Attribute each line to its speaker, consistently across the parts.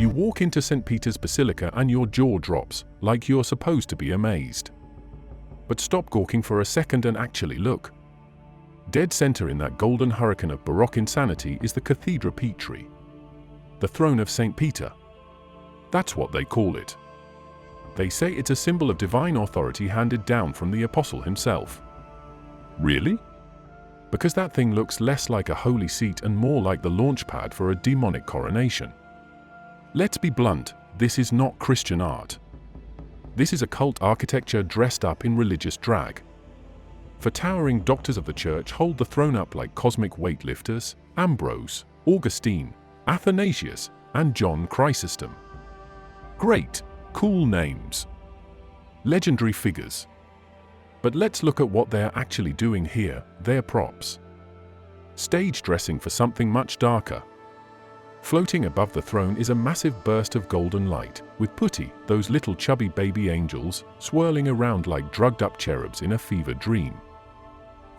Speaker 1: You walk into St. Peter's Basilica and your jaw drops, like you're supposed to be amazed. But stop gawking for a second and actually look. Dead center in that golden hurricane of Baroque insanity is the Cathedra Petri, the throne of St. Peter. That's what they call it. They say it's a symbol of divine authority handed down from the apostle himself. Really? Because that thing looks less like a holy seat and more like the launch pad for a demonic coronation. Let's be blunt, this is not Christian art. This is occult architecture dressed up in religious drag. For towering doctors of the church hold the throne up like cosmic weightlifters: Ambrose, Augustine, Athanasius, and John Chrysostom. Great, cool names. Legendary figures. But let's look at what they're actually doing here, their props. Stage dressing for something much darker. Floating above the throne is a massive burst of golden light, with putti, those little chubby baby angels, swirling around like drugged-up cherubs in a fever dream.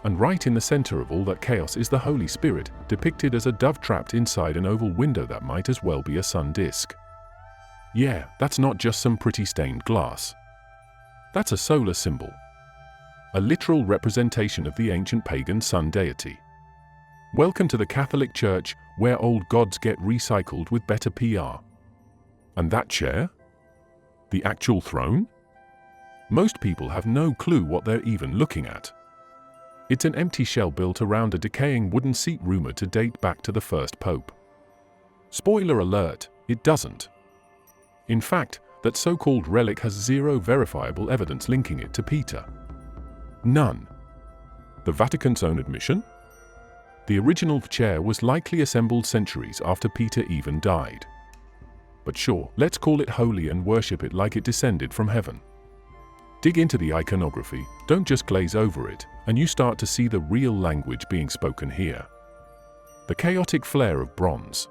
Speaker 1: And right in the center of all that chaos is the Holy Spirit, depicted as a dove trapped inside an oval window that might as well be a sun disk. Yeah, that's not just some pretty stained glass. That's a solar symbol. A literal representation of the ancient pagan sun deity. Welcome to the Catholic Church, where old gods get recycled with better PR. And that chair? The actual throne? Most people have no clue what they're even looking at. It's an empty shell built around a decaying wooden seat rumored to date back to the first pope. Spoiler alert, it doesn't. In fact, that so-called relic has zero verifiable evidence linking it to Peter. None. The Vatican's own admission? The original chair was likely assembled centuries after Peter even died. But sure, let's call it holy and worship it like it descended from heaven. Dig into the iconography, don't just glaze over it, and you start to see the real language being spoken here. The chaotic flare of bronze.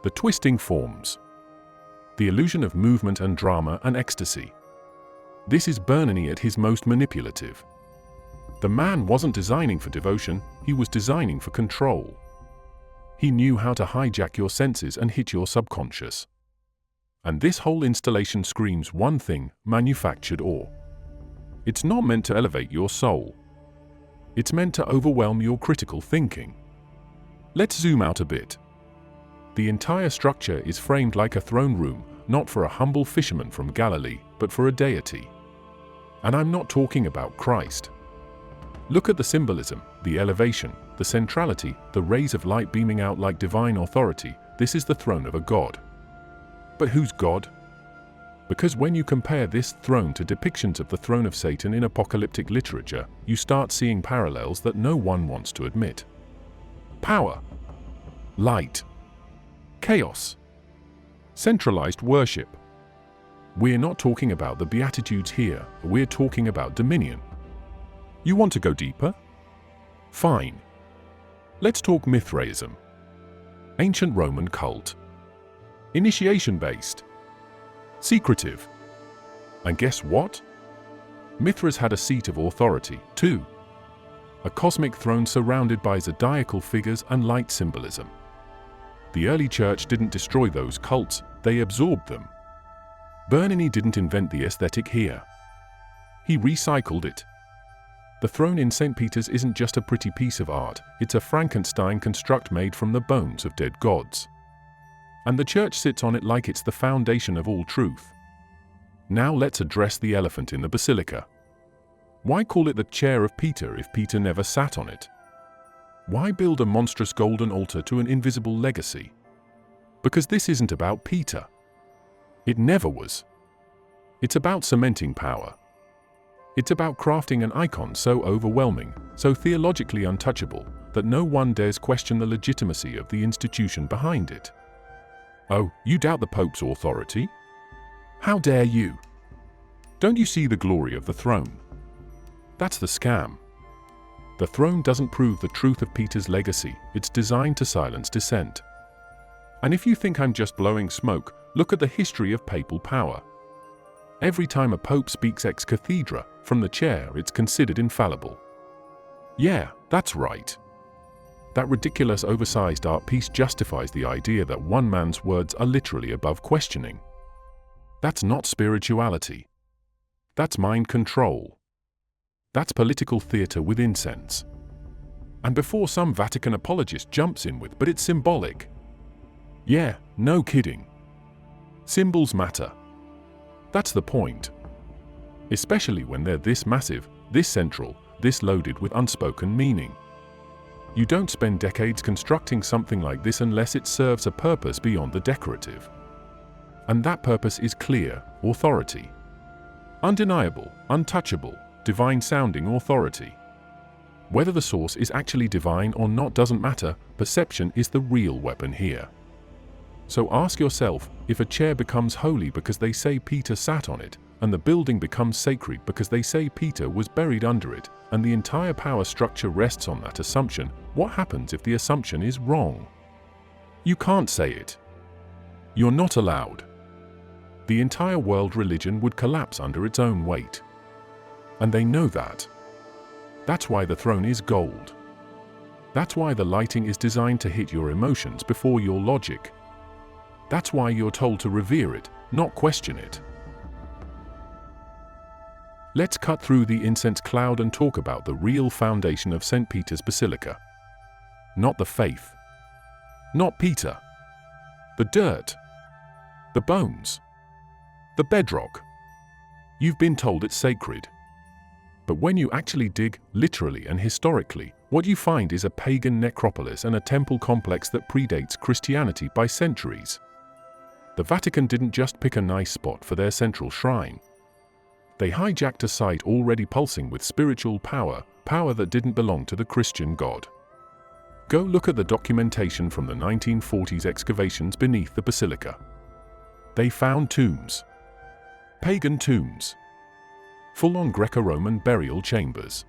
Speaker 1: The twisting forms. The illusion of movement and drama and ecstasy. This is Bernini at his most manipulative. The man wasn't designing for devotion, he was designing for control. He knew how to hijack your senses and hit your subconscious. And this whole installation screams one thing: manufactured awe. It's not meant to elevate your soul. It's meant to overwhelm your critical thinking. Let's zoom out a bit. The entire structure is framed like a throne room, not for a humble fisherman from Galilee, but for a deity. And I'm not talking about Christ. Look at the symbolism, the elevation, the centrality, the rays of light beaming out like divine authority. This is the throne of a god. But who's God? Because when you compare this throne to depictions of the throne of Satan in apocalyptic literature, you start seeing parallels that no one wants to admit. Power, light, chaos, centralized worship. We're not talking about the Beatitudes here, we're talking about dominion. You want to go deeper? Fine. Let's talk Mithraism. Ancient Roman cult. Initiation-based. Secretive. And guess what? Mithras had a seat of authority, too. A cosmic throne surrounded by zodiacal figures and light symbolism. The early church didn't destroy those cults, they absorbed them. Bernini didn't invent the aesthetic here. He recycled it. The throne in St. Peter's isn't just a pretty piece of art, it's a Frankenstein construct made from the bones of dead gods. And the church sits on it like it's the foundation of all truth. Now let's address the elephant in the basilica. Why call it the chair of Peter if Peter never sat on it? Why build a monstrous golden altar to an invisible legacy? Because this isn't about Peter. It never was. It's about cementing power. It's about crafting an icon so overwhelming, so theologically untouchable, that no one dares question the legitimacy of the institution behind it. Oh, you doubt the Pope's authority? How dare you? Don't you see the glory of the throne? That's the scam. The throne doesn't prove the truth of Peter's legacy, it's designed to silence dissent. And if you think I'm just blowing smoke, look at the history of papal power. Every time a pope speaks ex cathedra, from the chair, it's considered infallible. Yeah, that's right. That ridiculous oversized art piece justifies the idea that one man's words are literally above questioning. That's not spirituality. That's mind control. That's political theater with incense. And before some Vatican apologist jumps in with, but it's symbolic. Yeah, no kidding. Symbols matter. That's the point. Especially when they're this massive, this central, this loaded with unspoken meaning. You don't spend decades constructing something like this unless it serves a purpose beyond the decorative. And that purpose is clear: authority. Undeniable, untouchable, divine-sounding authority. Whether the source is actually divine or not doesn't matter, perception is the real weapon here. So ask yourself, if a chair becomes holy because they say Peter sat on it, and the building becomes sacred because they say Peter was buried under it, and the entire power structure rests on that assumption, what happens if the assumption is wrong? You can't say it. You're not allowed. The entire world religion would collapse under its own weight. And they know that. That's why the throne is gold. That's why the lighting is designed to hit your emotions before your logic. That's why you're told to revere it, not question it. Let's cut through the incense cloud and talk about the real foundation of St. Peter's Basilica. Not the faith. Not Peter. The dirt. The bones. The bedrock. You've been told it's sacred. But when you actually dig, literally and historically, what you find is a pagan necropolis and a temple complex that predates Christianity by centuries. The Vatican didn't just pick a nice spot for their central shrine. They hijacked a site already pulsing with spiritual power, power that didn't belong to the Christian God. Go look at the documentation from the 1940s excavations beneath the Basilica. They found tombs. Pagan tombs. Full-on Greco-Roman burial chambers.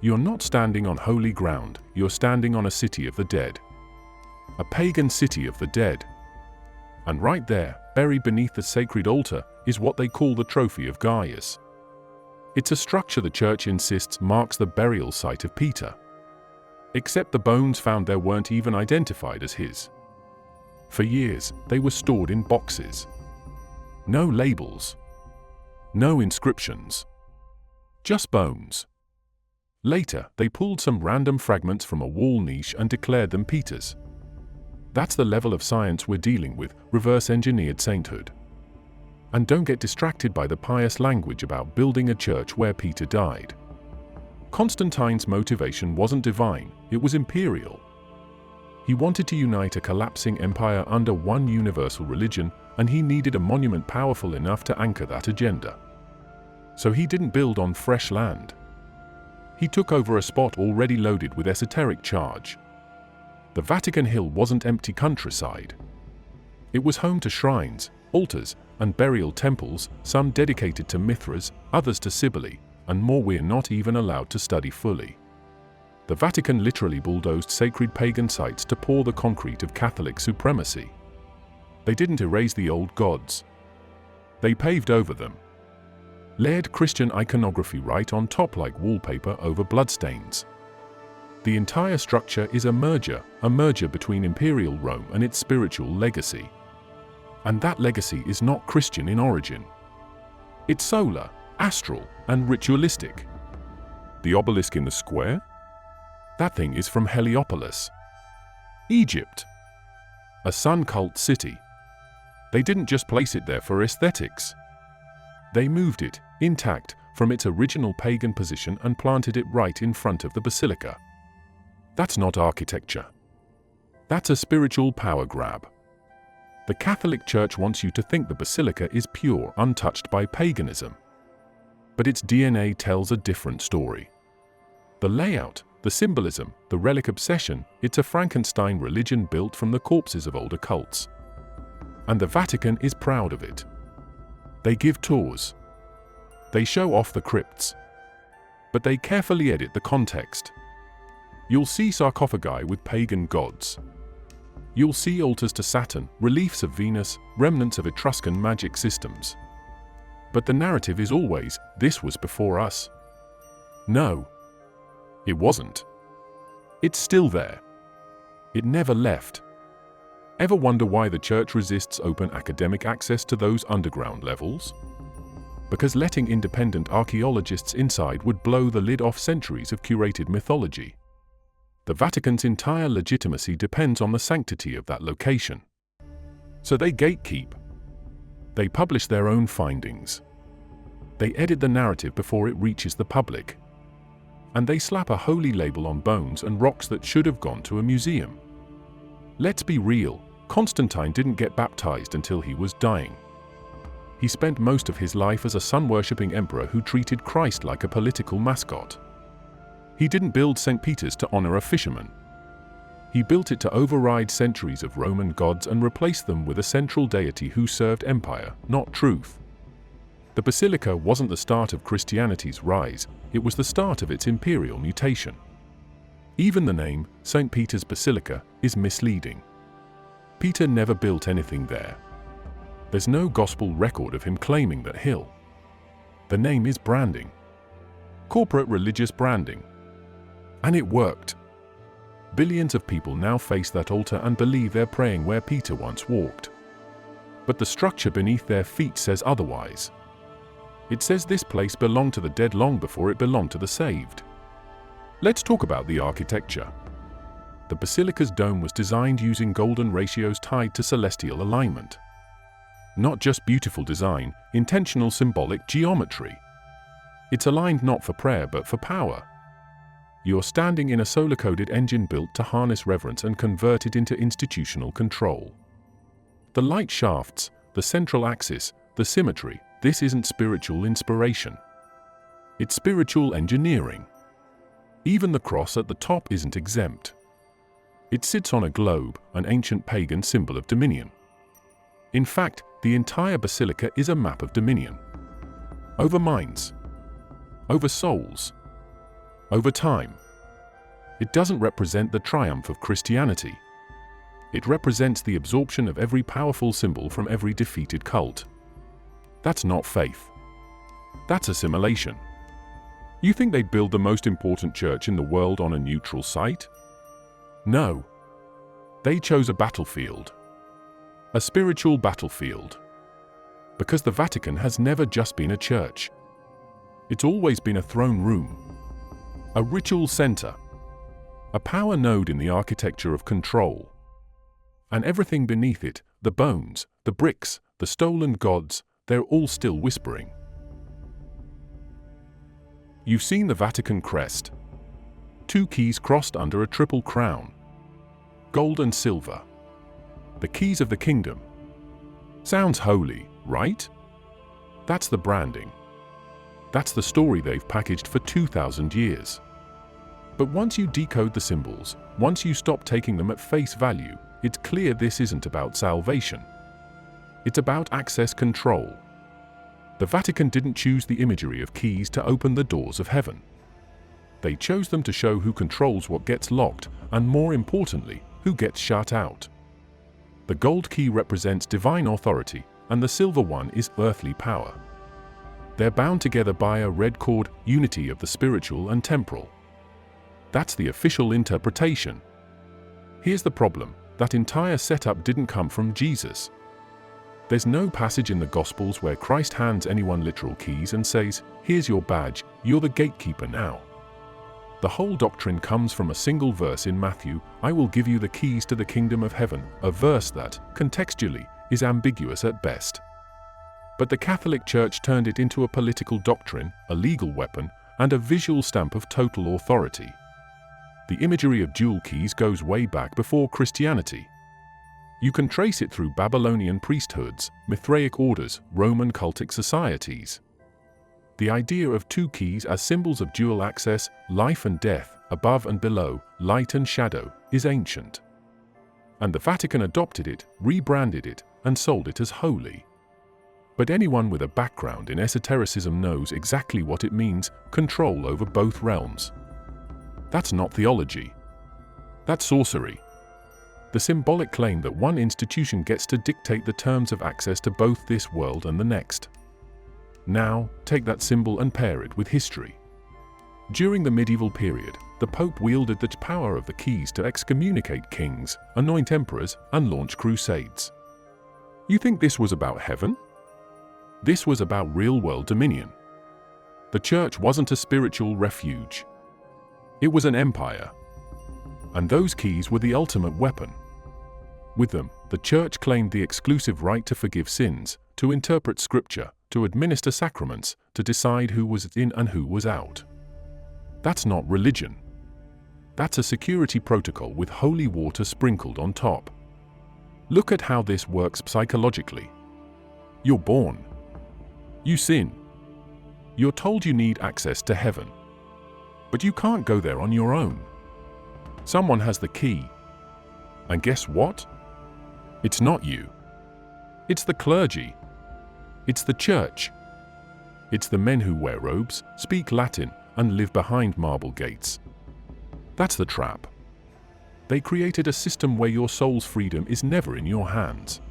Speaker 1: You're not standing on holy ground, you're standing on a city of the dead. A pagan city of the dead. And right there, buried beneath the sacred altar, is what they call the Trophy of Gaius. It's a structure the Church insists marks the burial site of Peter. Except the bones found there weren't even identified as his. For years, they were stored in boxes. No labels. No inscriptions. Just bones. Later, they pulled some random fragments from a wall niche and declared them Peter's. That's the level of science we're dealing with, reverse-engineered sainthood. And don't get distracted by the pious language about building a church where Peter died. Constantine's motivation wasn't divine, it was imperial. He wanted to unite a collapsing empire under one universal religion, and he needed a monument powerful enough to anchor that agenda. So he didn't build on fresh land. He took over a spot already loaded with esoteric charge. The Vatican Hill wasn't empty countryside. It was home to shrines, altars, and burial temples, some dedicated to Mithras, others to Cybele, and more we're not even allowed to study fully. The Vatican literally bulldozed sacred pagan sites to pour the concrete of Catholic supremacy. They didn't erase the old gods. They paved over them. Layered Christian iconography right on top like wallpaper over bloodstains. The entire structure is a merger between imperial Rome and its spiritual legacy. And that legacy is not Christian in origin. It's solar, astral, and ritualistic. The obelisk in the square? That thing is from Heliopolis, Egypt. A sun cult city. They didn't just place it there for aesthetics. They moved it, intact, from its original pagan position and planted it right in front of the basilica. That's not architecture. That's a spiritual power grab. The Catholic Church wants you to think the basilica is pure, untouched by paganism. But its DNA tells a different story. The layout, the symbolism, the relic obsession, it's a Frankenstein religion built from the corpses of older cults. And the Vatican is proud of it. They give tours. They show off the crypts. But they carefully edit the context. You'll see sarcophagi with pagan gods. You'll see altars to Saturn, reliefs of Venus, remnants of Etruscan magic systems. But the narrative is always, this was before us. No. It wasn't. It's still there. It never left. Ever wonder why the Church resists open academic access to those underground levels? Because letting independent archaeologists inside would blow the lid off centuries of curated mythology. The Vatican's entire legitimacy depends on the sanctity of that location. So they gatekeep. They publish their own findings. They edit the narrative before it reaches the public. And they slap a holy label on bones and rocks that should have gone to a museum. Let's be real, Constantine didn't get baptized until he was dying. He spent most of his life as a sun-worshipping emperor who treated Christ like a political mascot. He didn't build St. Peter's to honor a fisherman. He built it to override centuries of Roman gods and replace them with a central deity who served empire, not truth. The Basilica wasn't the start of Christianity's rise, it was the start of its imperial mutation. Even the name, St. Peter's Basilica, is misleading. Peter never built anything there. There's no gospel record of him claiming that hill. The name is branding. Corporate religious branding. And it worked. Billions of people now face that altar and believe they're praying where Peter once walked. But the structure beneath their feet says otherwise. It says this place belonged to the dead long before it belonged to the saved. Let's talk about the architecture. The Basilica's dome was designed using golden ratios tied to celestial alignment. Not just beautiful design, intentional symbolic geometry. It's aligned not for prayer but for power. You're standing in a solar-coded engine built to harness reverence and convert it into institutional control. The light shafts, the central axis, the symmetry, this isn't spiritual inspiration. It's spiritual engineering. Even the cross at the top isn't exempt. It sits on a globe, an ancient pagan symbol of dominion. In fact, the entire basilica is a map of dominion. Over minds. Over souls. Over time. It doesn't represent the triumph of Christianity. It represents the absorption of every powerful symbol from every defeated cult. That's not faith. That's assimilation. You think they'd build the most important church in the world on a neutral site? No. They chose a battlefield. A spiritual battlefield. Because the Vatican has never just been a church. It's always been a throne room. A ritual center. A power node in the architecture of control. And everything beneath it, the bones, the bricks, the stolen gods, they're all still whispering. You've seen the Vatican crest. 2 keys crossed under a triple crown. Gold and silver. The keys of the kingdom. Sounds holy, right? That's the branding. That's the story they've packaged for 2,000 years. But once you decode the symbols, once you stop taking them at face value, it's clear this isn't about salvation. It's about access control. The Vatican didn't choose the imagery of keys to open the doors of heaven. They chose them to show who controls what gets locked, and more importantly, who gets shut out. The gold key represents divine authority, and the silver one is earthly power. They're bound together by a red cord, unity of the spiritual and temporal. That's the official interpretation. Here's the problem, that entire setup didn't come from Jesus. There's no passage in the Gospels where Christ hands anyone literal keys and says, "Here's your badge, you're the gatekeeper now." The whole doctrine comes from a single verse in Matthew, "I will give you the keys to the kingdom of heaven," a verse that, contextually, is ambiguous at best. But the Catholic Church turned it into a political doctrine, a legal weapon, and a visual stamp of total authority. The imagery of dual keys goes way back before Christianity. You can trace it through Babylonian priesthoods, Mithraic orders, Roman cultic societies. The idea of 2 keys as symbols of dual access, life and death, above and below, light and shadow, is ancient. And the Vatican adopted it, rebranded it, and sold it as holy. But anyone with a background in esotericism knows exactly what it means, control over both realms. That's not theology. That's sorcery. The symbolic claim that one institution gets to dictate the terms of access to both this world and the next. Now, take that symbol and pair it with history. During the medieval period, the Pope wielded the power of the keys to excommunicate kings, anoint emperors, and launch crusades. You think this was about heaven? This was about real-world dominion. The Church wasn't a spiritual refuge. It was an empire. And those keys were the ultimate weapon. With them, the Church claimed the exclusive right to forgive sins, to interpret Scripture, to administer sacraments, to decide who was in and who was out. That's not religion. That's a security protocol with holy water sprinkled on top. Look at how this works psychologically. You're born. You sin. You're told you need access to heaven. But you can't go there on your own. Someone has the key. And guess what? It's not you. It's the clergy. It's the Church. It's the men who wear robes, speak Latin, and live behind marble gates. That's the trap. They created a system where your soul's freedom is never in your hands.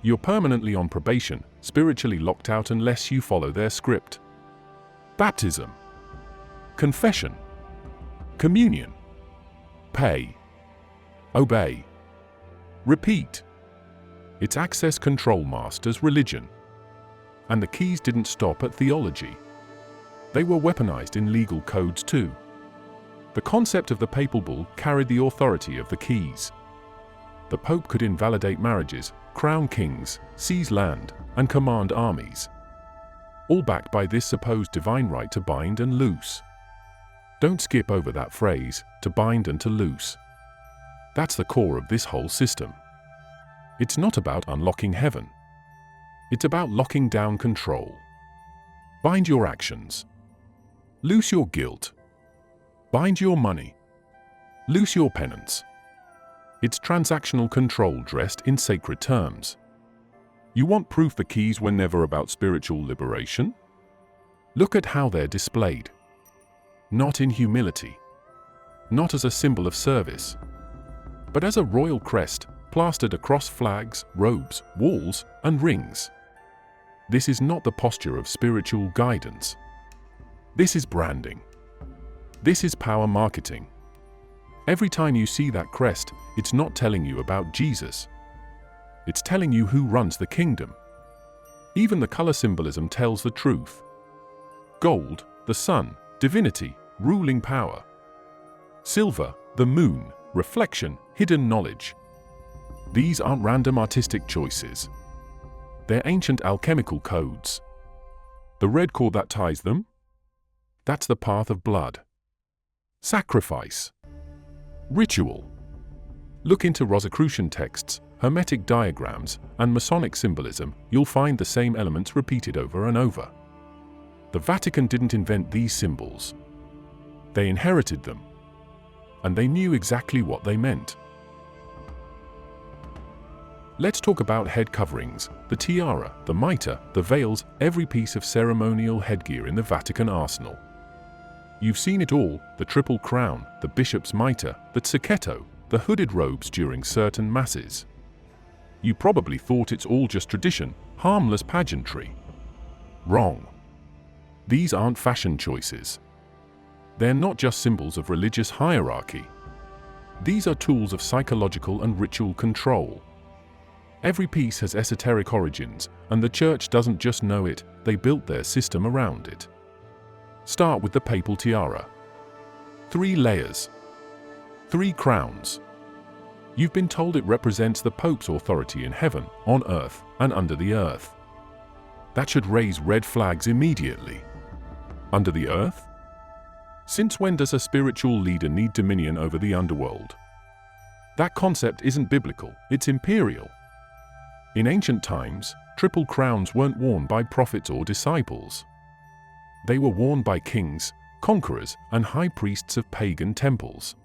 Speaker 1: You're permanently on probation, spiritually locked out unless you follow their script. Baptism, confession, communion, pay, obey, repeat. It's access control master's religion. And the keys didn't stop at theology. They were weaponized in legal codes too. The concept of the papal bull carried the authority of the keys. The Pope could invalidate marriages, crown kings, seize land, and command armies. All backed by this supposed divine right to bind and loose. Don't skip over that phrase, to bind and to loose. That's the core of this whole system. It's not about unlocking heaven. It's about locking down control. Bind your actions. Loose your guilt. Bind your money. Loose your penance. It's transactional control dressed in sacred terms. You want proof the keys were never about spiritual liberation? Look at how they're displayed. Not in humility. Not as a symbol of service. But as a royal crest, plastered across flags, robes, walls, and rings. This is not the posture of spiritual guidance. This is branding. This is power marketing. Every time you see that crest, it's not telling you about Jesus. It's telling you who runs the kingdom. Even the color symbolism tells the truth. Gold, the sun, divinity, ruling power. Silver, the moon, reflection, hidden knowledge. These aren't random artistic choices. They're ancient alchemical codes. The red cord that ties them? That's the path of blood. Sacrifice. Ritual. Look into Rosicrucian texts, Hermetic diagrams, and Masonic symbolism, you'll find the same elements repeated over and over. The Vatican didn't invent these symbols. They inherited them. And they knew exactly what they meant. Let's talk about head coverings, the tiara, the mitre, the veils, every piece of ceremonial headgear in the Vatican arsenal. You've seen it all, the triple crown, the bishop's mitre, the cicchetto, the hooded robes during certain masses. You probably thought it's all just tradition, harmless pageantry. Wrong. These aren't fashion choices. They're not just symbols of religious hierarchy. These are tools of psychological and ritual control. Every piece has esoteric origins, and the Church doesn't just know it, they built their system around it. Start with the papal tiara. 3 layers. 3 crowns. You've been told it represents the Pope's authority in heaven, on earth, and under the earth. That should raise red flags immediately. Under the earth? Since when does a spiritual leader need dominion over the underworld? That concept isn't biblical, it's imperial. In ancient times, triple crowns weren't worn by prophets or disciples. They were worn by kings, conquerors, and high priests of pagan temples.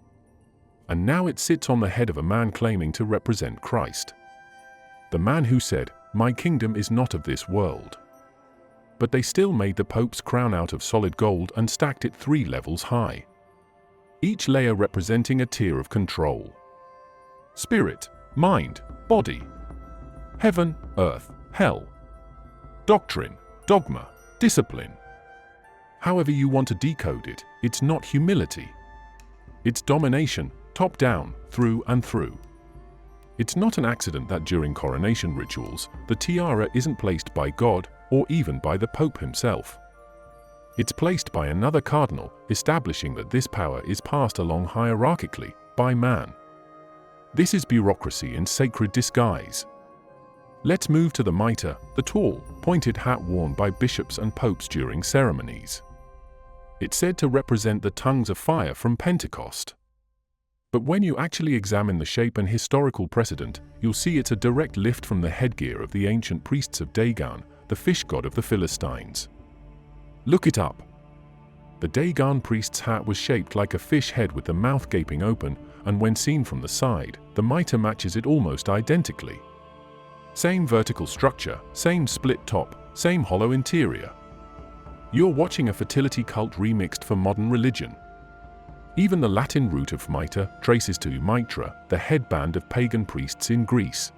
Speaker 1: And now it sits on the head of a man claiming to represent Christ. The man who said, "My kingdom is not of this world." But they still made the Pope's crown out of solid gold and stacked it 3 levels high. Each layer representing a tier of control. Spirit, mind, body. Heaven, earth, hell. Doctrine, dogma, discipline. However you want to decode it, It's not humility. It's domination, top down, through and through. It's not an accident that during coronation rituals, the tiara isn't placed by God or even by the Pope himself. It's placed by another cardinal, establishing that this power is passed along hierarchically by man. This is bureaucracy in sacred disguise. Let's move to the mitre, the tall, pointed hat worn by bishops and popes during ceremonies. It's said to represent the tongues of fire from Pentecost. But when you actually examine the shape and historical precedent, you'll see it's a direct lift from the headgear of the ancient priests of Dagon, the fish god of the Philistines. Look it up. The Dagon priest's hat was shaped like a fish head with the mouth gaping open, and when seen from the side, the mitre matches it almost identically. Same vertical structure, same split top, same hollow interior. You're watching a fertility cult remixed for modern religion. Even the Latin root of mitre traces to mitra, the headband of pagan priests in Greece.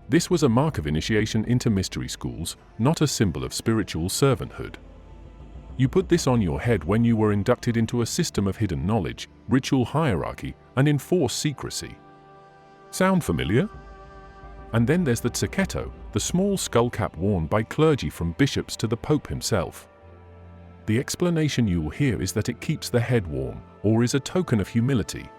Speaker 1: This was a mark of initiation into mystery schools, not a symbol of spiritual servanthood. You put this on your head when you were inducted into a system of hidden knowledge, ritual hierarchy, and enforced secrecy. Sound familiar? And then there's the tsaketo, the small skull cap worn by clergy from bishops to the Pope himself. The explanation you will hear is that it keeps the head warm, or is a token of humility.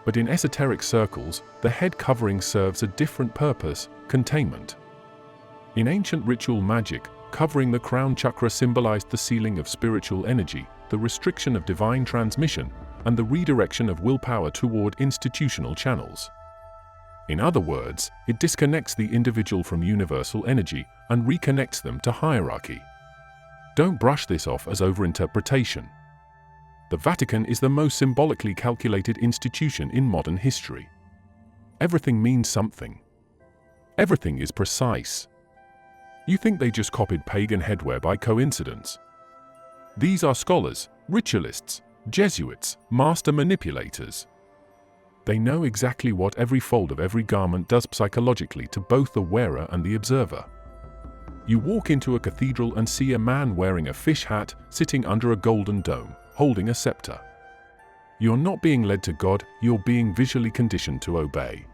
Speaker 1: But in esoteric circles, the head covering serves a different purpose: containment. In ancient ritual magic, covering the crown chakra symbolized the sealing of spiritual energy, the restriction of divine transmission, and the redirection of willpower toward institutional channels. In other words, it disconnects the individual from universal energy and reconnects them to hierarchy. Don't brush this off as overinterpretation. The Vatican is the most symbolically calculated institution in modern history. Everything means something. Everything is precise. You think they just copied pagan headwear by coincidence? These are scholars, ritualists, Jesuits, master manipulators. They know exactly what every fold of every garment does psychologically to both the wearer and the observer. You walk into a cathedral and see a man wearing a fish hat, sitting under a golden dome, holding a scepter. You're not being led to God, you're being visually conditioned to obey.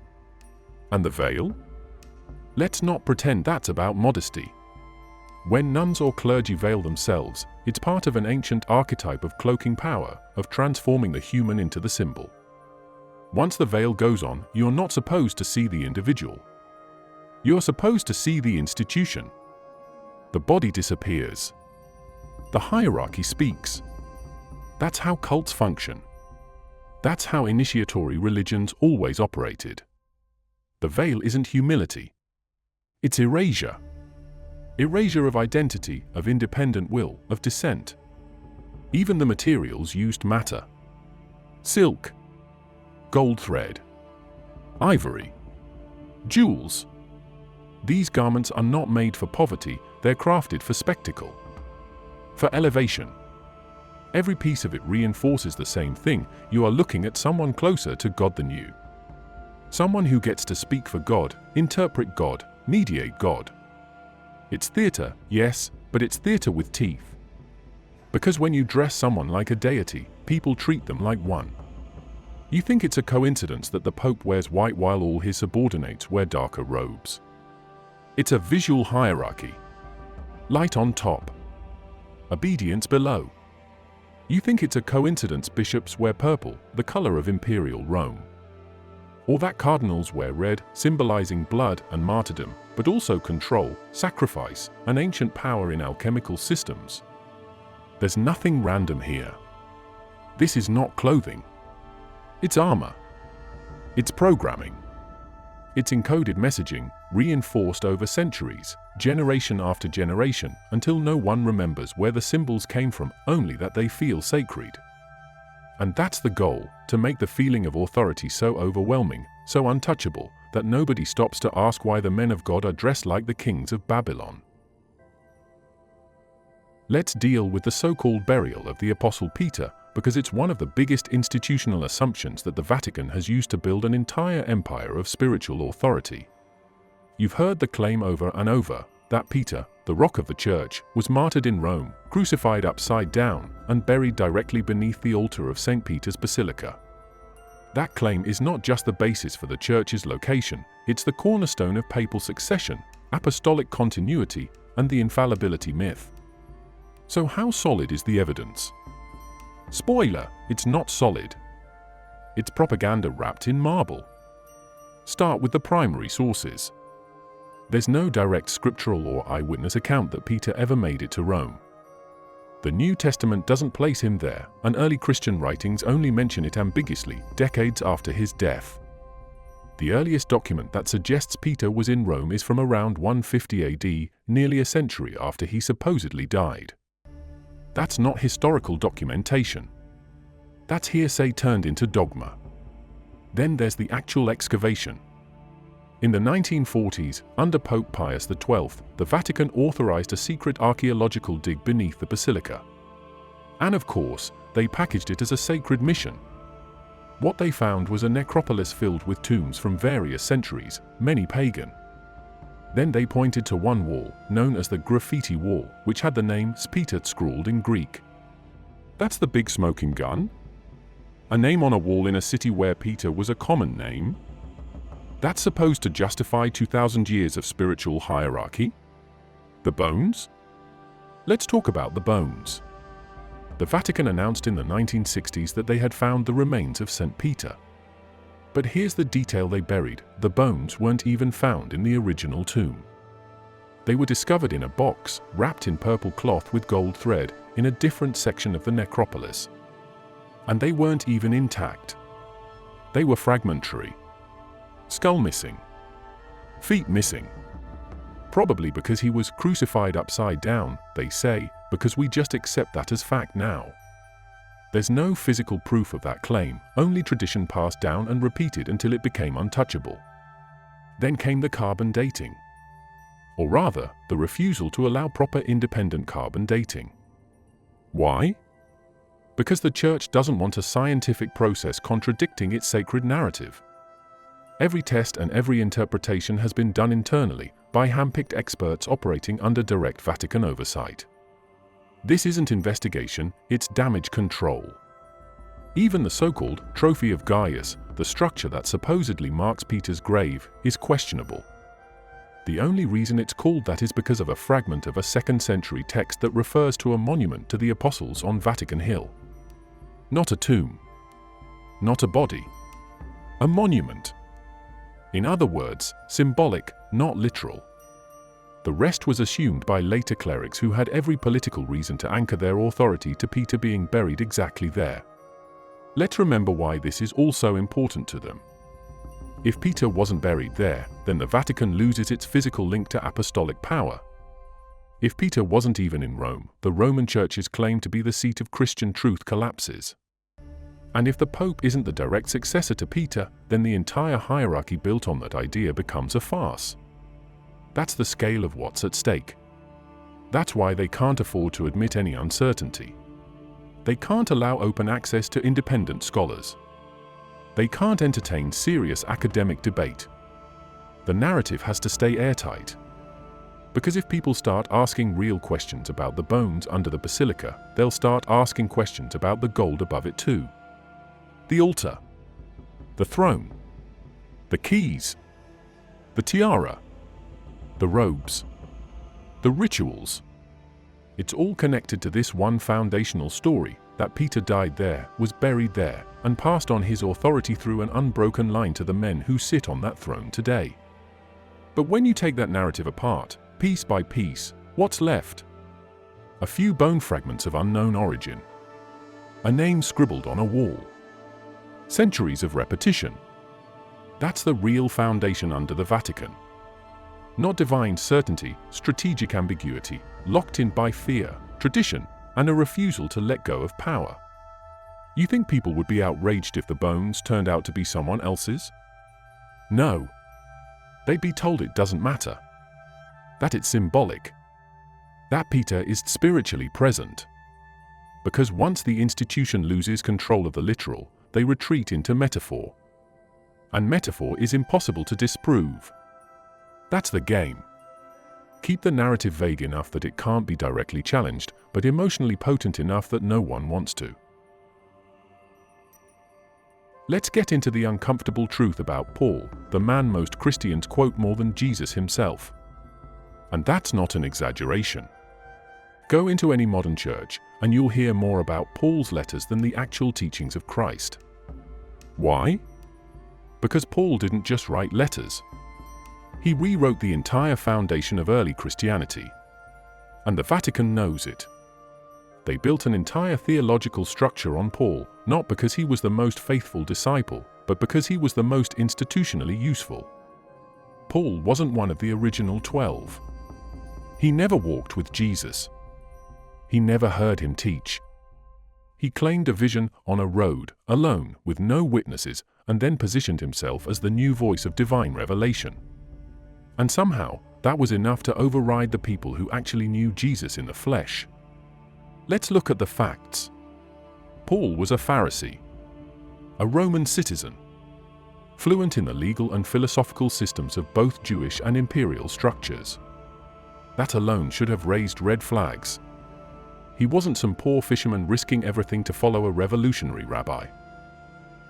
Speaker 1: And the veil? Let's not pretend that's about modesty. When nuns or clergy veil themselves, it's part of an ancient archetype of cloaking power, of transforming the human into the symbol. Once the veil goes on, you're not supposed to see the individual. You're supposed to see the institution. The body disappears. The hierarchy speaks. That's how cults function. That's how initiatory religions always operated. The veil isn't humility. It's erasure. Erasure of identity, of independent will, of dissent. Even the materials used matter. Silk, gold thread, ivory, jewels. These garments are not made for poverty, they're crafted for spectacle, for elevation. Every piece of it reinforces the same thing: you are looking at someone closer to God than you. Someone who gets to speak for God, interpret God, mediate God. It's theater, yes, but it's theater with teeth. Because when you dress someone like a deity, people treat them like one. You think it's a coincidence that the Pope wears white while all his subordinates wear darker robes. It's a visual hierarchy. Light on top, obedience below. You think it's a coincidence bishops wear purple, the color of imperial Rome. Or that cardinals wear red, symbolizing blood and martyrdom, but also control, sacrifice, and ancient power in alchemical systems. There's nothing random here. This is not clothing. It's armor. It's programming. It's encoded messaging, reinforced over centuries, generation after generation, until no one remembers where the symbols came from, only that they feel sacred. And that's the goal, to make the feeling of authority so overwhelming, so untouchable, that nobody stops to ask why the men of God are dressed like the kings of Babylon. Let's deal with the so-called burial of the Apostle Peter, because it's one of the biggest institutional assumptions that the Vatican has used to build an entire empire of spiritual authority. You've heard the claim over and over that Peter, the rock of the church, was martyred in Rome, crucified upside down, and buried directly beneath the altar of St. Peter's Basilica. That claim is not just the basis for the church's location, it's the cornerstone of papal succession, apostolic continuity, and the infallibility myth. So how solid is the evidence? Spoiler, it's not solid. It's propaganda wrapped in marble. Start with the primary sources. There's no direct scriptural or eyewitness account that Peter ever made it to Rome. The New Testament doesn't place him there, and early Christian writings only mention it ambiguously, decades after his death. The earliest document that suggests Peter was in Rome is from around 150 AD, nearly a century after he supposedly died. That's not historical documentation. That's hearsay turned into dogma. Then there's the actual excavation. In the 1940s, under Pope Pius XII, the Vatican authorized a secret archaeological dig beneath the Basilica. And of course, they packaged it as a sacred mission. What they found was a necropolis filled with tombs from various centuries, many pagan. Then they pointed to one wall, known as the graffiti wall, which had the name Peter scrawled in Greek. That's the big smoking gun? A name on a wall in a city where Peter was a common name? That's supposed to justify 2,000 years of spiritual hierarchy? The bones? Let's talk about the bones. The Vatican announced in the 1960s that they had found the remains of St. Peter. But here's the detail they buried: the bones weren't even found in the original tomb. They were discovered in a box, wrapped in purple cloth with gold thread, in a different section of the necropolis. And they weren't even intact. They were fragmentary. Skull missing. Feet missing. Probably because he was crucified upside down, they say, because we just accept that as fact now. There's no physical proof of that claim, only tradition passed down and repeated until it became untouchable. Then came the carbon dating. Or rather, the refusal to allow proper independent carbon dating. Why? Because the Church doesn't want a scientific process contradicting its sacred narrative. Every test and every interpretation has been done internally, by hand-picked experts operating under direct Vatican oversight. This isn't investigation, it's damage control. Even the so-called Trophy of Gaius, the structure that supposedly marks Peter's grave, is questionable. The only reason it's called that is because of a fragment of a 2nd century text that refers to a monument to the apostles on Vatican Hill. Not a tomb. Not a body. A monument. In other words, symbolic, not literal. The rest was assumed by later clerics who had every political reason to anchor their authority to Peter being buried exactly there. Let's remember why this is also important to them. If Peter wasn't buried there, then the Vatican loses its physical link to apostolic power. If Peter wasn't even in Rome, the Roman Church's claim to be the seat of Christian truth collapses. And if the Pope isn't the direct successor to Peter, then the entire hierarchy built on that idea becomes a farce. That's the scale of what's at stake. That's why they can't afford to admit any uncertainty. They can't allow open access to independent scholars. They can't entertain serious academic debate. The narrative has to stay airtight. Because if people start asking real questions about the bones under the basilica, they'll start asking questions about the gold above it too. The altar. The throne. The keys. The tiara. The robes. The rituals. It's all connected to this one foundational story, that Peter died there, was buried there, and passed on his authority through an unbroken line to the men who sit on that throne today. But when you take that narrative apart, piece by piece, what's left? A few bone fragments of unknown origin. A name scribbled on a wall. Centuries of repetition. That's the real foundation under the Vatican. Not divine certainty, strategic ambiguity, locked in by fear, tradition, and a refusal to let go of power. You think people would be outraged if the bones turned out to be someone else's? No. They'd be told it doesn't matter. That it's symbolic. That Peter is spiritually present. Because once the institution loses control of the literal, they retreat into metaphor. And metaphor is impossible to disprove. That's the game. Keep the narrative vague enough that it can't be directly challenged, but emotionally potent enough that no one wants to. Let's get into the uncomfortable truth about Paul, the man most Christians quote more than Jesus himself. And that's not an exaggeration. Go into any modern church, and you'll hear more about Paul's letters than the actual teachings of Christ. Why? Because Paul didn't just write letters. He rewrote the entire foundation of early Christianity. And the Vatican knows it. They built an entire theological structure on Paul, not because he was the most faithful disciple, but because he was the most institutionally useful. Paul wasn't one of the original 12. He never walked with Jesus. He never heard him teach. He claimed a vision on a road, alone, with no witnesses, and then positioned himself as the new voice of divine revelation. And somehow, that was enough to override the people who actually knew Jesus in the flesh. Let's look at the facts. Paul was a Pharisee, a Roman citizen, fluent in the legal and philosophical systems of both Jewish and imperial structures. That alone should have raised red flags. He wasn't some poor fisherman risking everything to follow a revolutionary rabbi.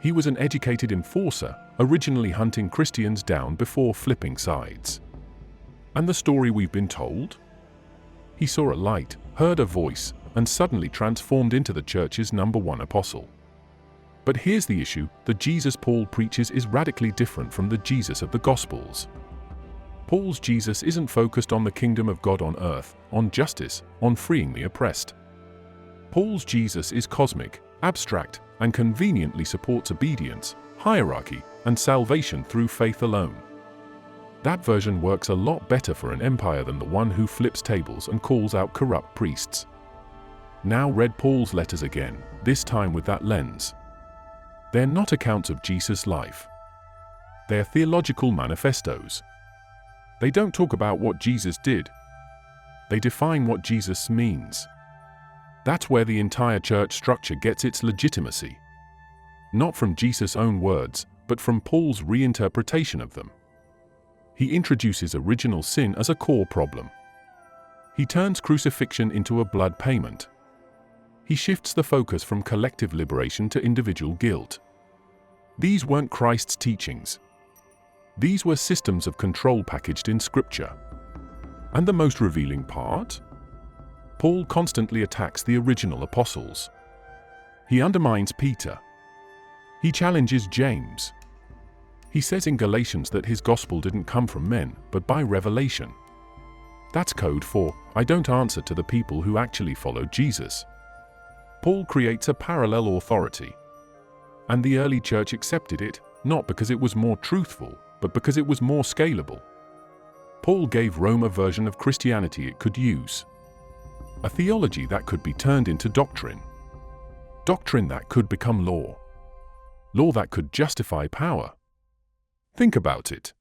Speaker 1: He was an educated enforcer, originally hunting Christians down before flipping sides. And the story we've been told? He saw a light, heard a voice, and suddenly transformed into the church's #1 apostle. But here's the issue: the Jesus Paul preaches is radically different from the Jesus of the Gospels. Paul's Jesus isn't focused on the kingdom of God on earth, on justice, on freeing the oppressed. Paul's Jesus is cosmic, abstract, and conveniently supports obedience, hierarchy, and salvation through faith alone. That version works a lot better for an empire than the one who flips tables and calls out corrupt priests. Now read Paul's letters again, this time with that lens. They're not accounts of Jesus' life. They're theological manifestos. They don't talk about what Jesus did. They define what Jesus means. That's where the entire church structure gets its legitimacy. Not from Jesus' own words, but from Paul's reinterpretation of them. He introduces original sin as a core problem. He turns crucifixion into a blood payment. He shifts the focus from collective liberation to individual guilt. These weren't Christ's teachings. These were systems of control packaged in Scripture. And the most revealing part? Paul constantly attacks the original apostles. He undermines Peter. He challenges James. He says in Galatians that his gospel didn't come from men, but by revelation. That's code for, I don't answer to the people who actually follow Jesus. Paul creates a parallel authority. And the early church accepted it, not because it was more truthful, but because it was more scalable. Paul gave Rome a version of Christianity it could use. A theology that could be turned into doctrine. Doctrine that could become law. Law that could justify power. Think about it.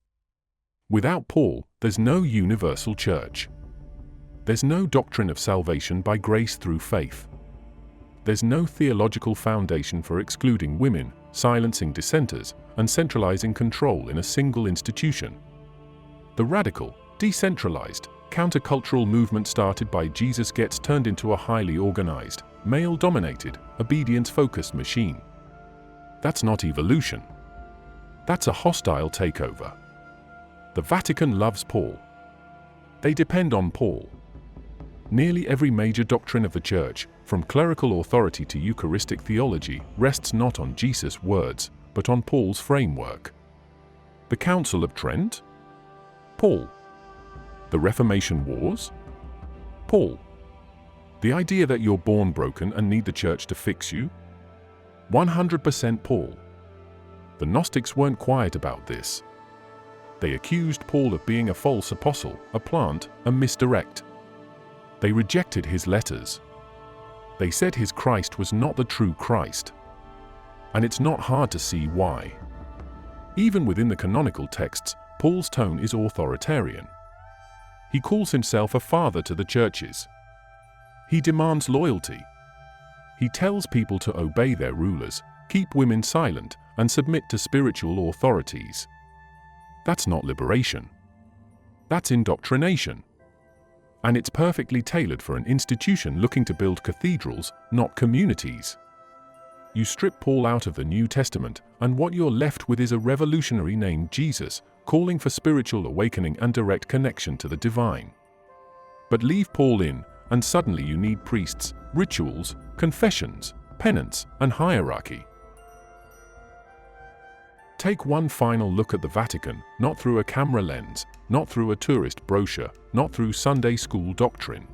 Speaker 1: Without Paul, there's no universal church. There's no doctrine of salvation by grace through faith. There's no theological foundation for excluding women, silencing dissenters, and centralizing control in a single institution. The radical, decentralized, countercultural movement started by Jesus gets turned into a highly organized, male-dominated, obedience-focused machine. That's not evolution. That's a hostile takeover. The Vatican loves Paul. They depend on Paul. Nearly every major doctrine of the Church, from clerical authority to Eucharistic theology, rests not on Jesus' words, but on Paul's framework. The Council of Trent? Paul. The Reformation Wars? Paul. The idea that you're born broken and need the Church to fix you? 100% Paul. The Gnostics weren't quiet about this. They accused Paul of being a false apostle, a plant, a misdirect. They rejected his letters. They said his Christ was not the true Christ. And it's not hard to see why. Even within the canonical texts, Paul's tone is authoritarian. He calls himself a father to the churches. He demands loyalty. He tells people to obey their rulers, keep women silent, and submit to spiritual authorities. That's not liberation. That's indoctrination. And it's perfectly tailored for an institution looking to build cathedrals, not communities. You strip Paul out of the New Testament, and what you're left with is a revolutionary named Jesus, calling for spiritual awakening and direct connection to the divine. But leave Paul in, and suddenly you need priests, rituals, confessions, penance, and hierarchy. Take one final look at the Vatican, not through a camera lens, not through a tourist brochure, not through Sunday school doctrine.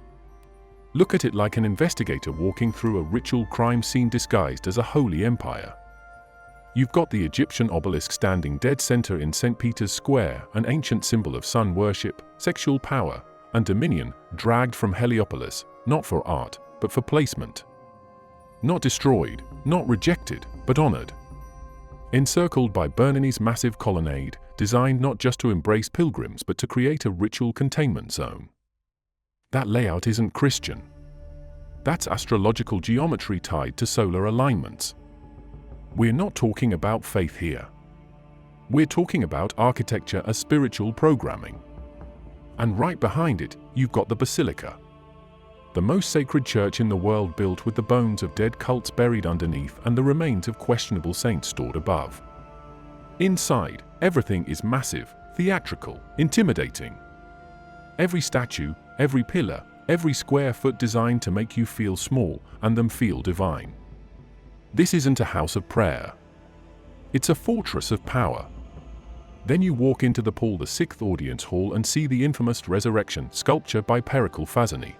Speaker 1: Look at it like an investigator walking through a ritual crime scene disguised as a holy empire. You've got the Egyptian obelisk standing dead center in St. Peter's Square, an ancient symbol of sun worship, sexual power, and dominion, dragged from Heliopolis, not for art, but for placement. Not destroyed, not rejected, but honored. Encircled by Bernini's massive colonnade, designed not just to embrace pilgrims but to create a ritual containment zone. That layout isn't Christian. That's astrological geometry tied to solar alignments. We're not talking about faith here. We're talking about architecture as spiritual programming. And right behind it, you've got the Basilica. The most sacred church in the world, built with the bones of dead cults buried underneath and the remains of questionable saints stored above. Inside, everything is massive, theatrical, intimidating. Every statue, every pillar, every square foot designed to make you feel small and them feel divine. This isn't a house of prayer. It's a fortress of power. Then you walk into the Paul VI audience hall and see the infamous Resurrection sculpture by Pericle Fazzani.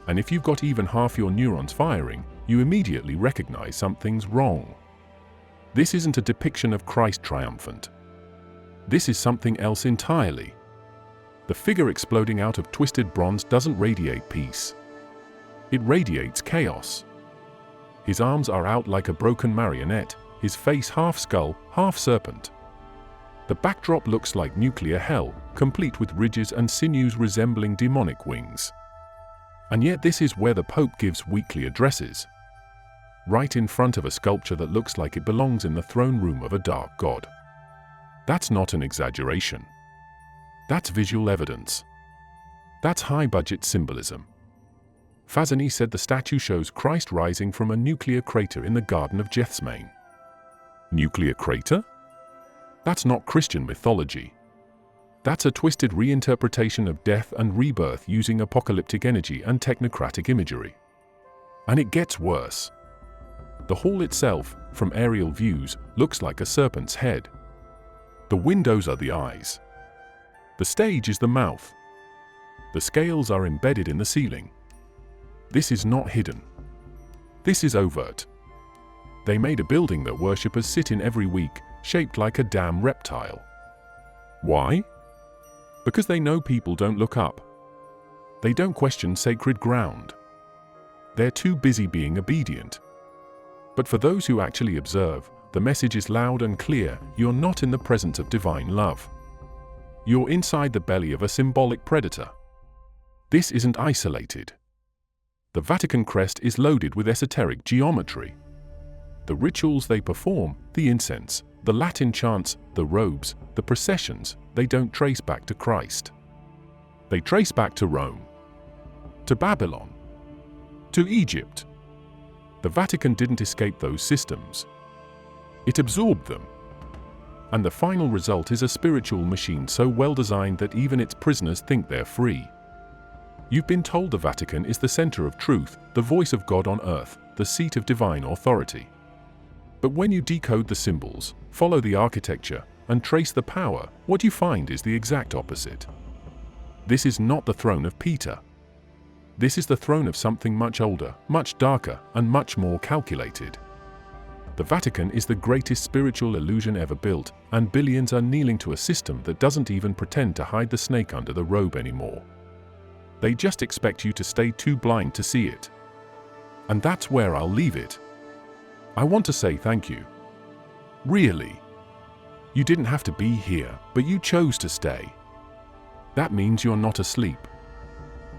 Speaker 1: And if you've got even half your neurons firing, you immediately recognize something's wrong. This isn't a depiction of Christ triumphant. This is something else entirely. The figure exploding out of twisted bronze doesn't radiate peace. It radiates chaos. His arms are out like a broken marionette, his face half skull, half serpent. The backdrop looks like nuclear hell, complete with ridges and sinews resembling demonic wings. And yet this is where the Pope gives weekly addresses. Right in front of a sculpture that looks like it belongs in the throne room of a dark god. That's not an exaggeration. That's visual evidence. That's high-budget symbolism. Fazzani said the statue shows Christ rising from a nuclear crater in the Garden of Gethsemane. Nuclear crater? That's not Christian mythology. That's a twisted reinterpretation of death and rebirth using apocalyptic energy and technocratic imagery. And it gets worse. The hall itself, from aerial views, looks like a serpent's head. The windows are the eyes. The stage is the mouth. The scales are embedded in the ceiling. This is not hidden. This is overt. They made a building that worshippers sit in every week, shaped like a damn reptile. Why? Because they know people don't look up. They don't question sacred ground. They're too busy being obedient. But for those who actually observe, the message is loud and clear: you're not in the presence of divine love. You're inside the belly of a symbolic predator. This isn't isolated. The Vatican crest is loaded with esoteric geometry. The rituals they perform, the incense, the Latin chants, the robes, the processions, they don't trace back to Christ. They trace back to Rome, to Babylon, to Egypt. The Vatican didn't escape those systems. It absorbed them. And the final result is a spiritual machine so well designed that even its prisoners think they're free. You've been told the Vatican is the center of truth, the voice of God on earth, the seat of divine authority. But when you decode the symbols, follow the architecture, and trace the power, what you find is the exact opposite. This is not the throne of Peter. This is the throne of something much older, much darker, and much more calculated. The Vatican is the greatest spiritual illusion ever built, and billions are kneeling to a system that doesn't even pretend to hide the snake under the robe anymore. They just expect you to stay too blind to see it. And that's where I'll leave it. I want to say thank you. Really. You didn't have to be here, but you chose to stay. That means you're not asleep.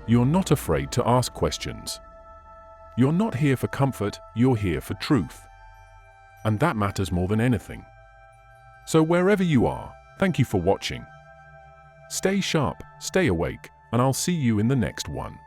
Speaker 1: You're not afraid to ask questions. You're not here for comfort, you're here for truth. And that matters more than anything. So wherever you are, thank you for watching. Stay sharp, stay awake, and I'll see you in the next one.